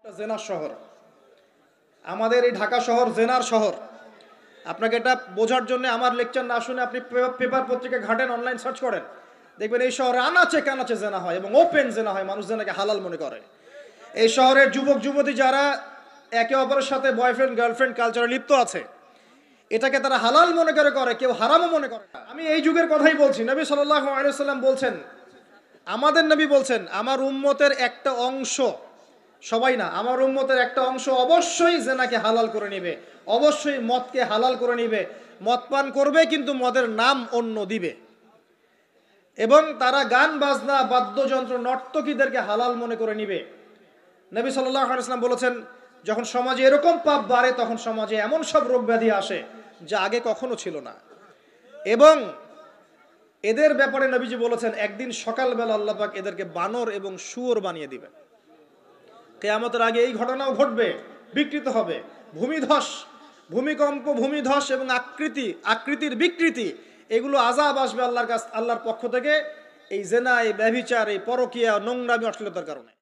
জেনার শহর, আমাদের এই ঢাকা শহর জেনার শহর। আপনাকে এটা বোঝার জন্য আমার লেকচার না শুনে আপনি পেপার পত্রিকা ঘাটেন, অনলাইন সার্চ করেন, দেখবেন এই শহরে আনাচে কানাচে জেনা হয় এবং ওপেন জেনা হয়, মানুষ জেনাকে হালাল মনে করে। এই শহরের যুবক যুবতী যারা একে অপরের সাথে বয়ফ্রেন্ড গার্লফ্রেন্ড কালচারে লিপ্ত আছে, এটাকে তারা হালাল মনে করে, কেউ হারামও মনে করে না। আমি এই যুগের কথাই বলছি। নবী সাল্লাল্লাহু আলাইহি ওয়াসাল্লাম বলছেন, আমাদের নবী বলছেন, আমার উম্মতের একটা অংশ, সবাই না, আমার উম্মতের একটা অংশ অবশ্যই জেনাকে হালাল করে নিবে, অবশ্যই মদকে হালাল করে নিবে, মদ পান করবে কিন্তু মদের নাম অন্য দিবে, এবং তারা গান বাজনা বাদ্যযন্ত্র নর্তকীদেরকে হালাল মনে করে নিবে। নবী সাল্লাল্লাহু আলাইহি ওয়াসাল্লাম বলেছেন, যখন সমাজে এরকম পাপ বাড়ে তখন সমাজে এমন সব রোগ ব্যাধি আসে যা আগে কখনো ছিল না। এবং এদের ব্যাপারে নবীজি বলেছেন, একদিন সকালবেলা আল্লাহ পাক এদেরকে বানর এবং শুয়োর বানিয়ে দিবেন। কিয়ামতের আগে এই ঘটনাও ঘটবে, বিকৃত হবে, ভূমিধস, ভূমিকম্প, ভূমিধস এবং আকৃতির বিকৃতি, এগুলো আযাব আসবে আল্লাহর পক্ষ থেকে, এই জেনা, এই ব্যভিচার, এই পরকীয়া, নোংরামি, অশ্লীলতার কারণে।